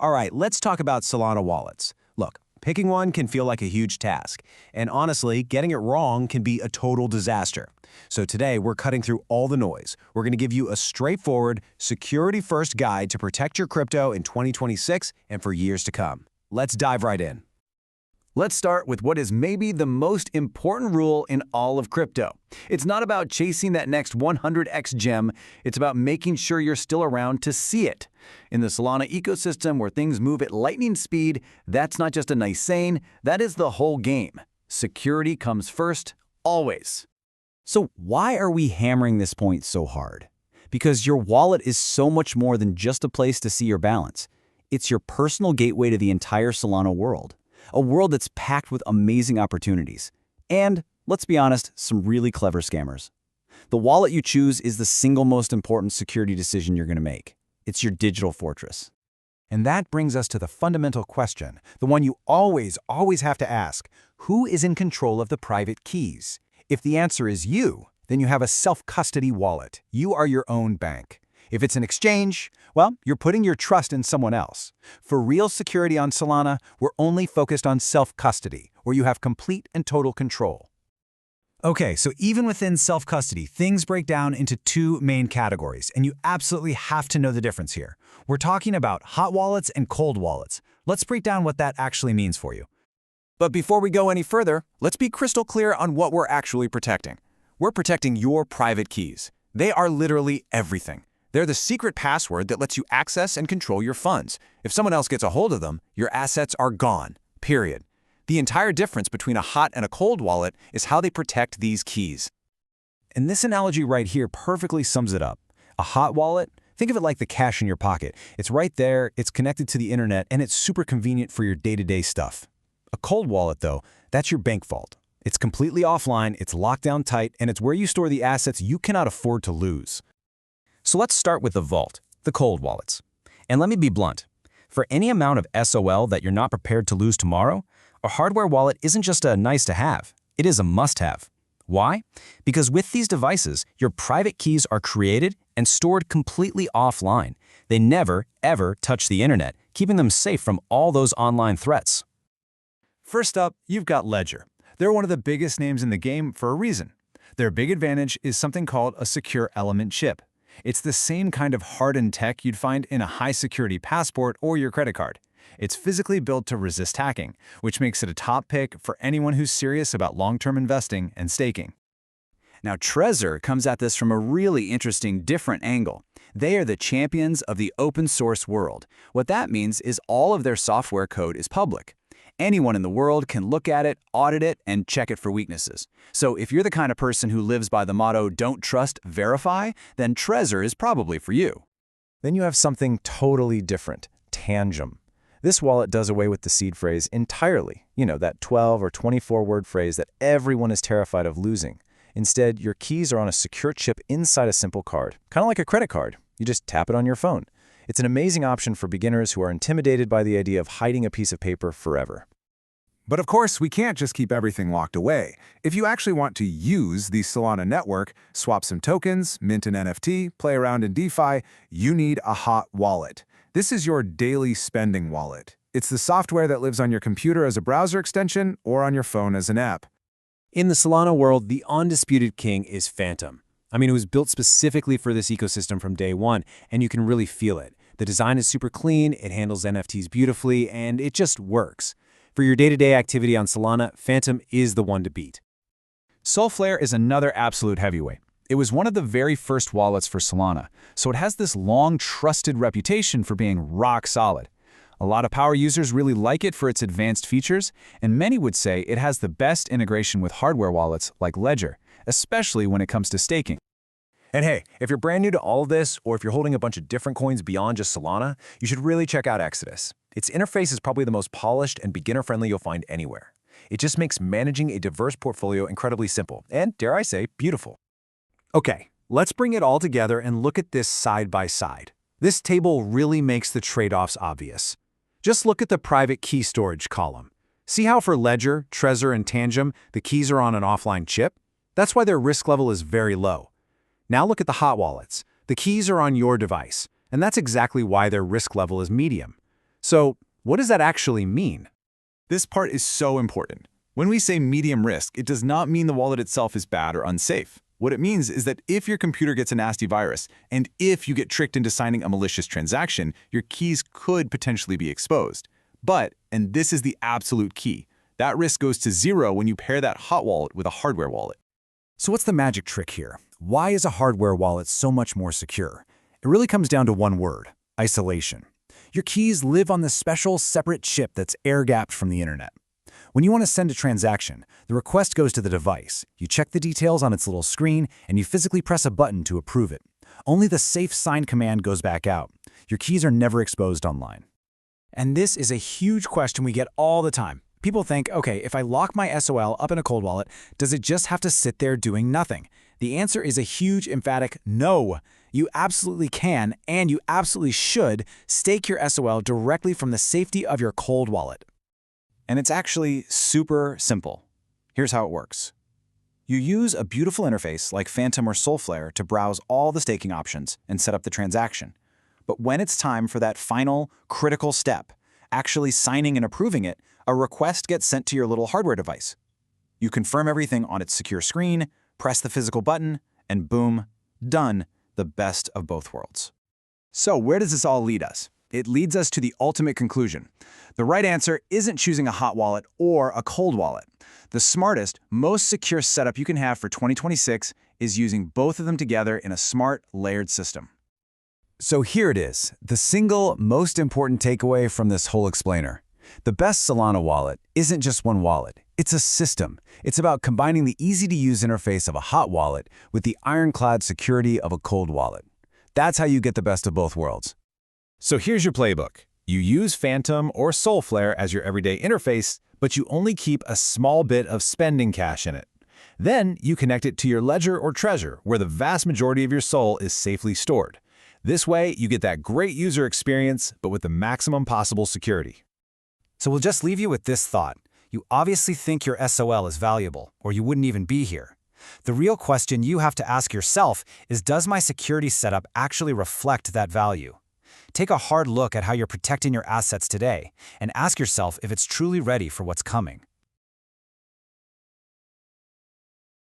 All right, let's talk about Solana wallets. Look, picking one can feel like a huge task, and honestly, getting it wrong can be a total disaster. So today, we're cutting through all the noise. We're going to give you a straightforward, security-first guide to protect your crypto in 2026 and for years to come. Let's dive right in. Let's start with what is maybe the most important rule in all of crypto. It's not about chasing that next 100x gem, it's about making sure you're still around to see it. In the Solana ecosystem where things move at lightning speed, that's not just a nice saying, that is the whole game. Security comes first, always. So why are we hammering this point so hard? Because your wallet is so much more than just a place to see your balance. It's your personal gateway to the entire Solana world. A world that's packed with amazing opportunities. And, let's be honest, some really clever scammers. The wallet you choose is the single most important security decision you're going to make. It's your digital fortress. And that brings us to the fundamental question, the one you always have to ask. Who is in control of the private keys? If the answer is you, then you have a self-custody wallet. You are your own bank. If it's an exchange, well, you're putting your trust in someone else. For real security on Solana, we're only focused on self-custody, where you have complete and total control. Okay, so even within self-custody, things break down into two main categories, and you absolutely have to know the difference here. We're talking about hot wallets and cold wallets. Let's break down what that actually means for you. But before we go any further, let's be crystal clear on what we're actually protecting. We're protecting your private keys. They are literally everything. They're the secret password that lets you access and control your funds. If someone else gets a hold of them, your assets are gone, period. The entire difference between a hot and a cold wallet is how they protect these keys. And this analogy right here perfectly sums it up. A hot wallet, think of it like the cash in your pocket. It's right there, it's connected to the internet, and it's super convenient for your day-to-day stuff. A cold wallet, though, that's your bank vault. It's completely offline, it's locked down tight, and it's where you store the assets you cannot afford to lose. So let's start with the vault, the cold wallets. And let me be blunt. For any amount of SOL that you're not prepared to lose tomorrow, a hardware wallet isn't just a nice-to-have, it is a must-have. Why? Because with these devices, your private keys are created and stored completely offline. They never, ever touch the internet, keeping them safe from all those online threats. First up, you've got Ledger. They're one of the biggest names in the game for a reason. Their big advantage is something called a secure element chip. It's the same kind of hardened tech you'd find in a high-security passport or your credit card. It's physically built to resist hacking, which makes it a top pick for anyone who's serious about long-term investing and staking. Now, Trezor comes at this from a really interesting, different angle. They are the champions of the open source world. What that means is all of their software code is public. Anyone in the world can look at it, audit it, and check it for weaknesses. So if you're the kind of person who lives by the motto, don't trust, verify, then Trezor is probably for you. Then you have something totally different, Tangem. This wallet does away with the seed phrase entirely. You know, that 12 or 24-word phrase that everyone is terrified of losing. Instead, your keys are on a secure chip inside a simple card, kind of like a credit card. You just tap it on your phone. It's an amazing option for beginners who are intimidated by the idea of hiding a piece of paper forever. But of course, we can't just keep everything locked away. If you actually want to use the Solana network, swap some tokens, mint an NFT, play around in DeFi, you need a hot wallet. This is your daily spending wallet. It's the software that lives on your computer as a browser extension or on your phone as an app. In the Solana world, the undisputed king is Phantom. I mean, it was built specifically for this ecosystem from day one, and you can really feel it. The design is super clean, it handles NFTs beautifully, and it just works. For your day-to-day activity on Solana, Phantom is the one to beat. Solflare is another absolute heavyweight. It was one of the very first wallets for Solana, so it has this long, trusted reputation for being rock solid. A lot of power users really like it for its advanced features, and many would say it has the best integration with hardware wallets like Ledger, especially when it comes to staking. And hey, if you're brand new to all of this, or if you're holding a bunch of different coins beyond just Solana, you should really check out Exodus. Its interface is probably the most polished and beginner-friendly you'll find anywhere. It just makes managing a diverse portfolio incredibly simple, and dare I say, beautiful. Okay, let's bring it all together and look at this side by side. This table really makes the trade-offs obvious. Just look at the private key storage column. See how for Ledger, Trezor, and Tangem, the keys are on an offline chip? That's why their risk level is very low. Now look at the hot wallets. The keys are on your device, and that's exactly why their risk level is medium. So, what does that actually mean? This part is so important. When we say medium risk, it does not mean the wallet itself is bad or unsafe. What it means is that if your computer gets a nasty virus, and if you get tricked into signing a malicious transaction, your keys could potentially be exposed. But, and this is the absolute key, that risk goes to zero when you pair that hot wallet with a hardware wallet. So what's the magic trick here? Why is a hardware wallet so much more secure? It really comes down to one word: isolation. Your keys live on this special, separate chip that's air-gapped from the internet. When you want to send a transaction, the request goes to the device. You check the details on its little screen, and you physically press a button to approve it. Only the safe sign command goes back out. Your keys are never exposed online. And this is a huge question we get all the time. People think, okay, if I lock my SOL up in a cold wallet, does it just have to sit there doing nothing? The answer is a huge, emphatic no. You absolutely can, and you absolutely should, stake your SOL directly from the safety of your cold wallet. And it's actually super simple. Here's how it works. You use a beautiful interface like Phantom or Solflare to browse all the staking options and set up the transaction. But when it's time for that final, critical step, actually signing and approving it, a request gets sent to your little hardware device. You confirm everything on its secure screen, press the physical button, and boom, done, the best of both worlds. So where does this all lead us? It leads us to the ultimate conclusion. The right answer isn't choosing a hot wallet or a cold wallet. The smartest, most secure setup you can have for 2026 is using both of them together in a smart, layered system. So here it is, the single most important takeaway from this whole explainer. The best Solana wallet isn't just one wallet. It's a system. It's about combining the easy-to-use interface of a hot wallet with the ironclad security of a cold wallet. That's how you get the best of both worlds. So here's your playbook. You use Phantom or Solflare as your everyday interface, but you only keep a small bit of spending cash in it. Then you connect it to your ledger or treasure, where the vast majority of your SOL is safely stored. This way, you get that great user experience, but with the maximum possible security. So we'll just leave you with this thought. You obviously think your SOL is valuable, or you wouldn't even be here. The real question you have to ask yourself is, does my security setup actually reflect that value? Take a hard look at how you're protecting your assets today and ask yourself if it's truly ready for what's coming.